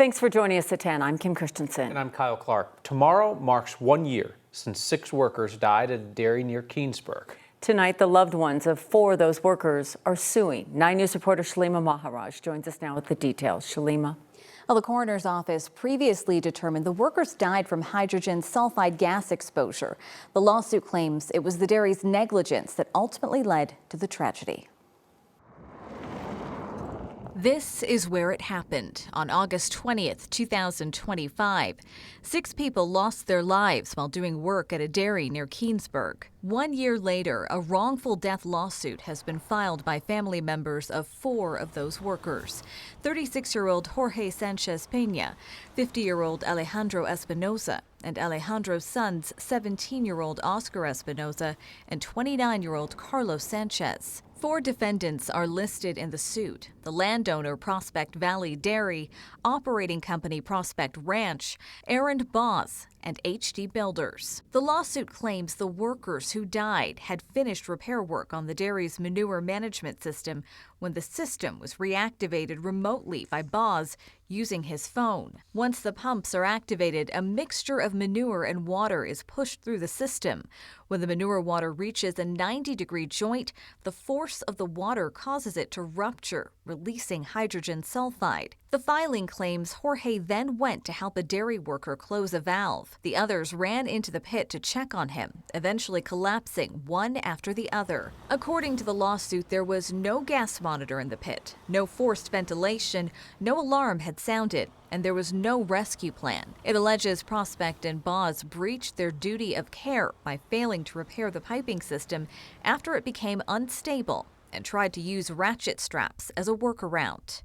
Thanks for joining us at 10. I'm Kim Christensen. And I'm Kyle Clark. Tomorrow marks 1 year since 6 workers died at a dairy near Keensburg. Tonight, the loved ones of 4 of those workers are suing. 9 News reporter Shalima Maharaj joins us now with the details. Shalima. Well, the coroner's office previously determined the workers died from hydrogen sulfide gas exposure. The lawsuit claims it was the dairy's negligence that ultimately led to the tragedy. This is where it happened on August 20th, 2025. 6 people lost their lives while doing work at a dairy near Keensburg. 1 year later, a wrongful death lawsuit has been filed by family members of 4 of those workers. 36-year-old Jorge Sanchez Peña, 50-year-old Alejandro Espinoza, and Alejandro's son's 17-year-old Oscar Espinoza and 29-year-old Carlos Sanchez. 4 defendants are listed in the suit: the landowner Prospect Valley Dairy, operating company Prospect Ranch, Aaron Boss, and HD Builders. The lawsuit claims the workers who died had finished repair work on the dairy's manure management system when the system was reactivated remotely by Boz using his phone. Once the pumps are activated, a mixture of manure and water is pushed through the system. When the manure water reaches a 90-degree joint, the force of the water causes it to rupture, releasing hydrogen sulfide. The filing claims Jorge then went to help a dairy worker close a valve. The others ran into the pit to check on him, eventually collapsing one after the other. According to the lawsuit, there was no gas monitor in the pit, no forced ventilation, no alarm had sounded, and there was no rescue plan. It alleges Prospect and Boz breached their duty of care by failing to repair the piping system after it became unstable and tried to use ratchet straps as a workaround.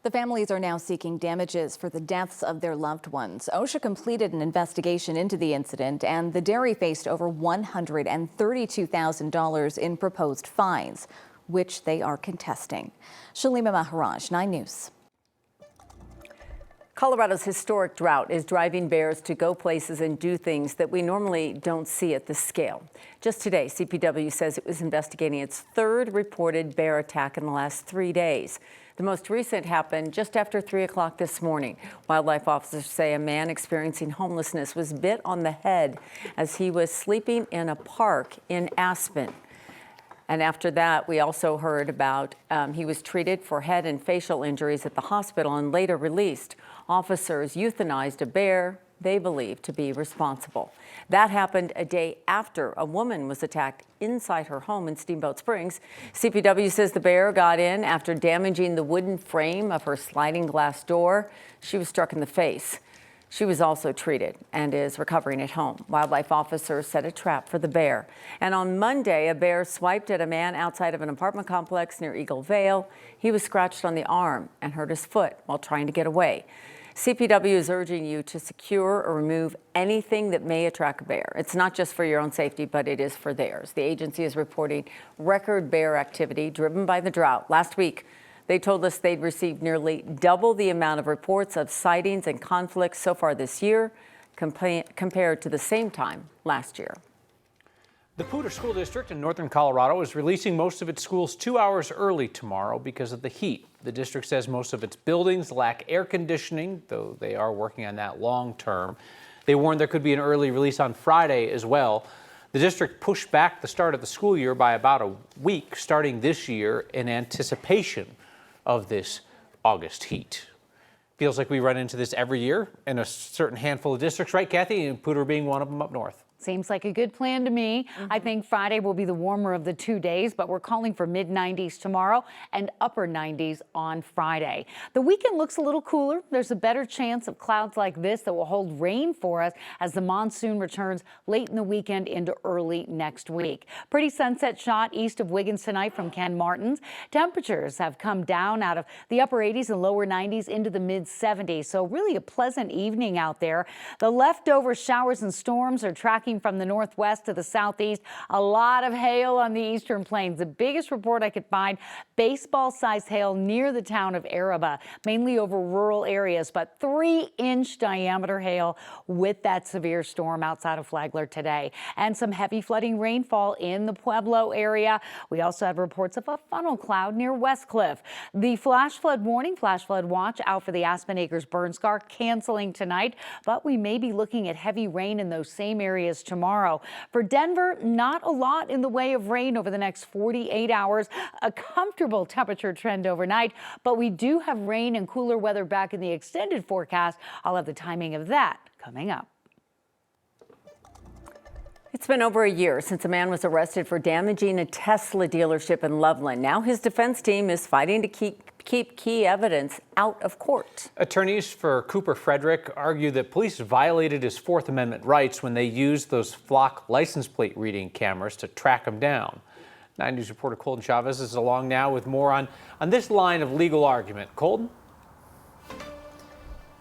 The families are now seeking damages for the deaths of their loved ones. OSHA completed an investigation into the incident, and the dairy faced over $132,000 in proposed fines, which they are contesting. Shalima Maharaj, 9 News. Colorado's historic drought is driving bears to go places and do things that we normally don't see at this scale. Just today, CPW says it was investigating its 3rd reported bear attack in the last 3 days. The most recent happened just after 3 o'clock this morning. Wildlife officers say a man experiencing homelessness was bit on the head as he was sleeping in a park in Aspen. And after that, we also heard about he was treated for head and facial injuries at the hospital and later released. Officers euthanized a bear they believe to be responsible. That happened a day after a woman was attacked inside her home in Steamboat Springs. CPW says the bear got in after damaging the wooden frame of her sliding glass door. She was struck in the face. She was also treated and is recovering at home. Wildlife officers set a trap for the bear. And on Monday, a bear swiped at a man outside of an apartment complex near Eagle Vale. He was scratched on the arm and hurt his foot while trying to get away. CPW is urging you to secure or remove anything that may attract a bear. It's not just for your own safety, but it is for theirs. The agency is reporting record bear activity driven by the drought. Last week, they told us they'd received nearly double the amount of reports of sightings and conflicts so far this year compared to the same time last year. The Poudre School District in northern Colorado is releasing most of its schools 2 hours early tomorrow because of the heat. The district says most of its buildings lack air conditioning, though they are working on that long term. They warned there could be an early release on Friday as well. The district pushed back the start of the school year by about a week starting this year in anticipation of this August heat. Feels like we run into this every year in a certain handful of districts, right, Kathy? And Poudre being one of them up north. Seems like a good plan to me. I think Friday will be the warmer of the 2 days, but we're calling for mid-90s tomorrow and upper 90s on Friday. The weekend looks a little cooler. There's a better chance of clouds like this that will hold rain for us as the monsoon returns late in the weekend into early next week. Pretty sunset shot east of Wiggins tonight from Ken Martin's. Temperatures have come down out of the upper 80s and lower 90s into the mid 70s. So really a pleasant evening out there. The leftover showers and storms are tracking tracking from the northwest to the southeast. A lot of hail on the eastern plains. The biggest report I could find, baseball-sized hail near the town of Araba, mainly over rural areas, but 3-inch diameter hail with that severe storm outside of Flagler today. And some heavy flooding rainfall in the Pueblo area. We also have reports of a funnel cloud near Westcliff. The flash flood warning, flash flood watch out for the Aspen Acres burn scar canceling tonight, but we may be looking at heavy rain in those same areas tomorrow. For Denver, not a lot in the way of rain over the next 48 hours. A comfortable temperature trend overnight, but we do have rain and cooler weather back in the extended forecast. I'll have the timing of that coming up. It's been over a year since a man was arrested for damaging a Tesla dealership in Loveland. Now his defense team is fighting to keep key evidence out of court. Attorneys for Cooper Frederick argue that police violated his Fourth Amendment rights when they used those flock license plate reading cameras to track him down. 9 News reporter Colton Chavez is along now with more on this line of legal argument. Colton?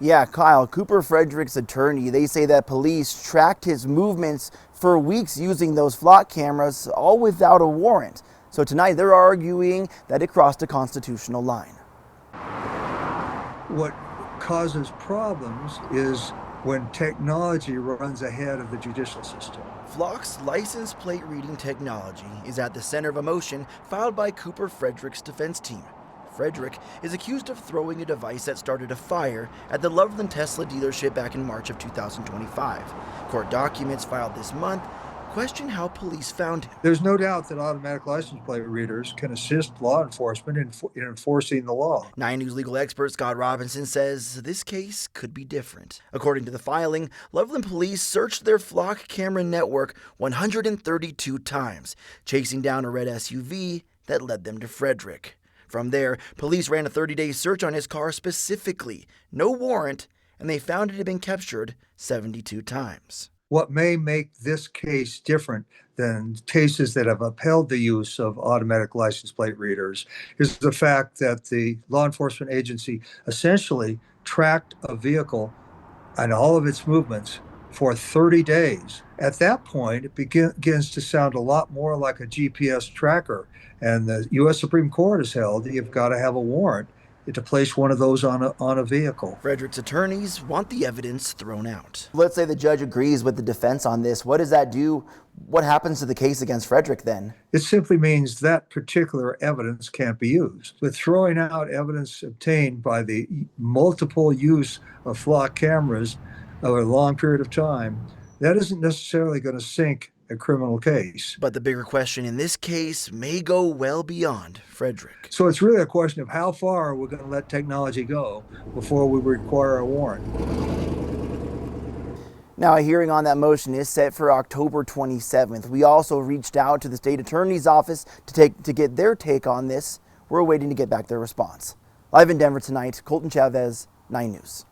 Yeah, Kyle, Cooper Frederick's attorney, they say that police tracked his movements for weeks using those flock cameras, all without a warrant. So tonight they're arguing that it crossed a constitutional line. What causes problems is when technology runs ahead of the judicial system. Flock's license plate reading technology is at the center of a motion filed by Cooper Frederick's defense team. Frederick is accused of throwing a device that started a fire at the Loveland Tesla dealership back in March of 2025. Court documents filed this month question how police found him. There's no doubt that automatic license plate readers can assist law enforcement in enforcing the law. 9 News legal expert Scott Robinson says this case could be different. According to the filing, Loveland police searched their flock camera network 132 times, chasing down a red SUV that led them to Frederick. From there, police ran a 30-day search on his car specifically, no warrant, and they found it had been captured 72 times. What may make this case different than cases that have upheld the use of automatic license plate readers is the fact that the law enforcement agency essentially tracked a vehicle and all of its movements for 30 days. At that point, it begins to sound a lot more like a GPS tracker. And the U.S. Supreme Court has held that you've got to have a warrant to place one of those on a vehicle. Frederick's attorneys want the evidence thrown out. Let's say the judge agrees with the defense on this. What does that do? What happens to the case against Frederick then? It simply means that particular evidence can't be used. But throwing out evidence obtained by the multiple use of flock cameras over a long period of time, that isn't necessarily going to sink a criminal case. But the bigger question in this case may go well beyond Frederick. So it's really a question of how far we're going to let technology go before we require a warrant. Now, a hearing on that motion is set for October 27th. We also reached out to the state attorney's office to get their take on this. We're waiting to get back their response. Live in Denver tonight, Colton Chavez, 9 News.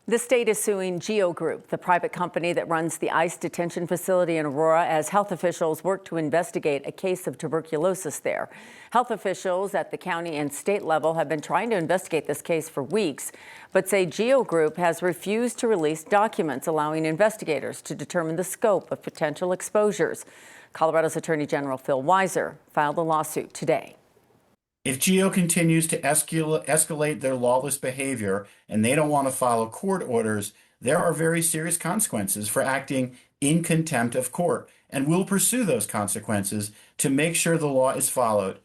The state is suing Geo Group, the private company that runs the ICE detention facility in Aurora, as health officials work to investigate a case of tuberculosis there. Health officials at the county and state level have been trying to investigate this case for weeks, but say Geo Group has refused to release documents allowing investigators to determine the scope of potential exposures. Colorado's Attorney General Phil Weiser filed a lawsuit today. If Geo continues to escalate their lawless behavior and they don't want to follow court orders, there are very serious consequences for acting in contempt of court, and we'll pursue those consequences to make sure the law is followed.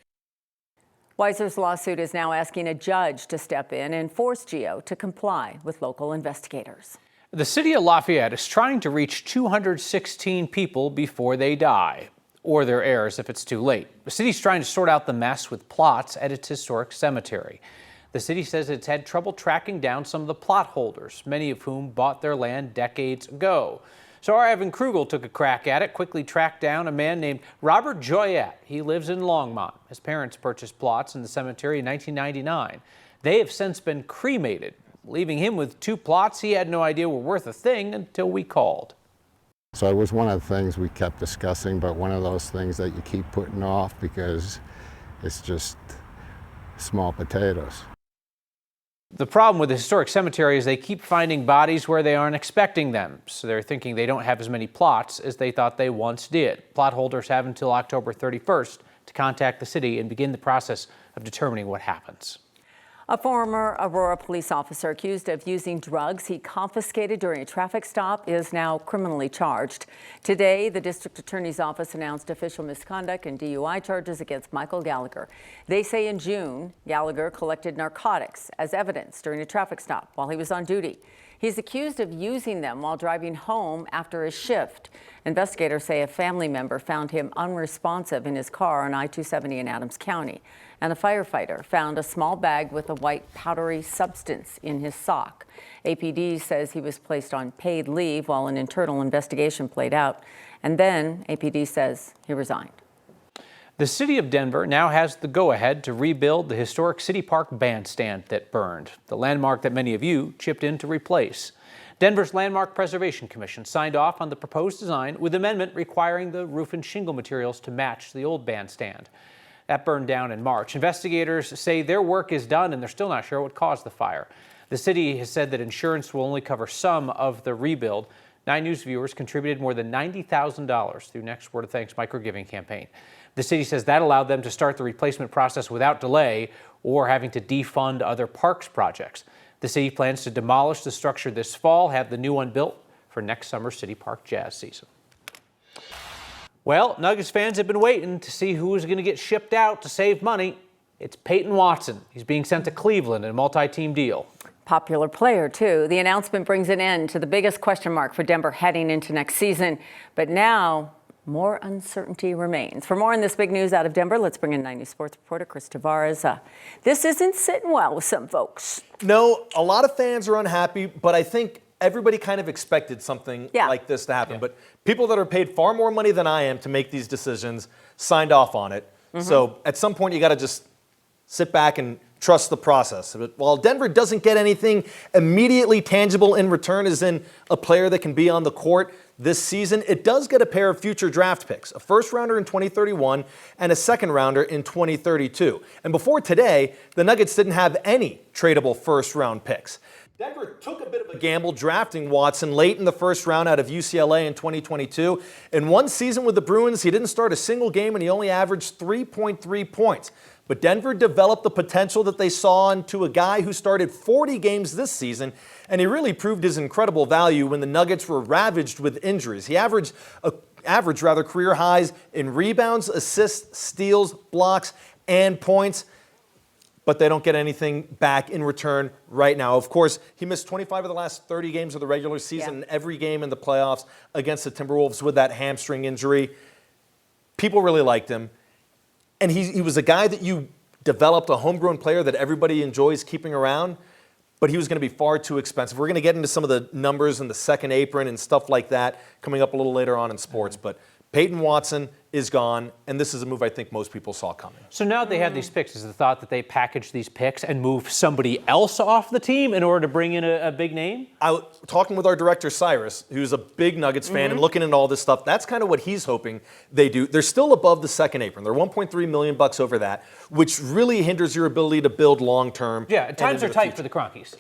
Weiser's lawsuit is now asking a judge to step in and force Geo to comply with local investigators. The city of Lafayette is trying to reach 216 people before they die, or their heirs if it's too late. The city's trying to sort out the mess with plots at its historic cemetery. The city says it's had trouble tracking down some of the plot holders, many of whom bought their land decades ago. So our Evan Krugel took a crack at it, quickly tracked down a man named Robert Joyette. He lives in Longmont. His parents purchased plots in the cemetery in 1999. They have since been cremated, leaving him with 2 plots he had no idea were worth a thing until we called. So it was one of the things we kept discussing, but one of those things that you keep putting off because it's just small potatoes. The problem with the historic cemetery is they keep finding bodies where they aren't expecting them. So they're thinking they don't have as many plots as they thought they once did. Plot holders have until October 31st to contact the city and begin the process of determining what happens. A former Aurora police officer accused of using drugs he confiscated during a traffic stop is now criminally charged. Today, the district attorney's office announced official misconduct and DUI charges against Michael Gallagher. They say in June, Gallagher collected narcotics as evidence during a traffic stop while he was on duty. He's accused of using them while driving home after his shift. Investigators say a family member found him unresponsive in his car on I-270 in Adams County. And a firefighter found a small bag with a white powdery substance in his sock. APD says he was placed on paid leave while an internal investigation played out. And then APD says he resigned. The city of Denver now has the go-ahead to rebuild the historic City Park bandstand that burned, the landmark that many of you chipped in to replace. Denver's Landmark Preservation Commission signed off on the proposed design with amendment requiring the roof and shingle materials to match the old bandstand. That burned down in March. Investigators say their work is done and they're still not sure what caused the fire. The city has said that insurance will only cover some of the rebuild. 9 News viewers contributed more than $90,000 through Next Word of Thanks microgiving campaign. The city says that allowed them to start the replacement process without delay or having to defund other parks projects. The city plans to demolish the structure this fall, have the new one built for next summer's City Park Jazz season. Well, Nuggets fans have been waiting to see who is going to get shipped out to save money. It's Peyton Watson. He's being sent to Cleveland in a multi-team deal. Popular player, too. The announcement brings an end to the biggest question mark for Denver heading into next season. But now, more uncertainty remains. For more on this big news out of Denver, let's bring in 9 News sports reporter Chris Tavares. This isn't sitting well with some folks. No, a lot of fans are unhappy, but I think everybody kind of expected something like this to happen. Yeah. But people that are paid far more money than I am to make these decisions signed off on it. So at some point, you got to just sit back and trust the process. But while Denver doesn't get anything immediately tangible in return, as in a player that can be on the court this season, it does get a pair of future draft picks, a first rounder in 2031 and a second rounder in 2032. And before today, the Nuggets didn't have any tradable first round picks. Denver took a bit of a gamble drafting Watson late in the first round out of UCLA in 2022. In one season with the Bruins, he didn't start a single game and he only averaged 3.3 points. But Denver developed the potential that they saw into a guy who started 40 games this season, and he really proved his incredible value when the Nuggets were ravaged with injuries. He averaged career highs in rebounds, assists, steals, blocks, and points, but they don't get anything back in return right now. Of course, he missed 25 of the last 30 games of the regular season and every game in the playoffs against the Timberwolves with that hamstring injury. People really liked him. And he was a guy that you developed, a homegrown player that everybody enjoys keeping around, but he was going to be far too expensive. We're going to get into some of the numbers and the second apron and stuff like that coming up a little later on in sports. But Peyton Watson is gone, and this is a move I think most people saw coming. So now they have these picks. Is the thought that they package these picks and move somebody else off the team in order to bring in a big name? I was talking with our director, Cyrus, who's a big Nuggets fan, and looking into all this stuff. That's kind of what he's hoping they do. They're still above the second apron. They're $1.3 million over that, which really hinders your ability to build long-term. Yeah, times are tight for the Cronkies.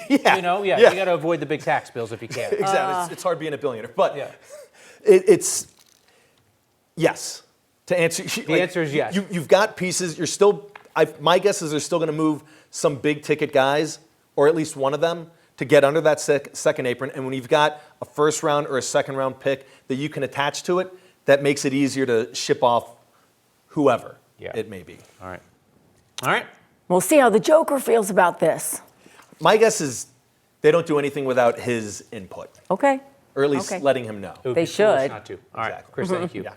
Yeah. You know, you got to avoid the big tax bills if you can. Exactly. It's hard being a billionaire. But Yeah. it's yes. To answer, The answer is yes. You've got pieces. You're still. My guess is they're still going to move some big ticket guys, or at least one of them, to get under that second apron. And when you've got a first round or a second round pick that you can attach to it, that makes it easier to ship off whoever it may be. All right. We'll see how the Joker feels about this. My guess is they don't do anything without his input, Okay. or at least letting him know. It would They be foolish should. not to. All right, Exactly. Chris, thank you. Yeah.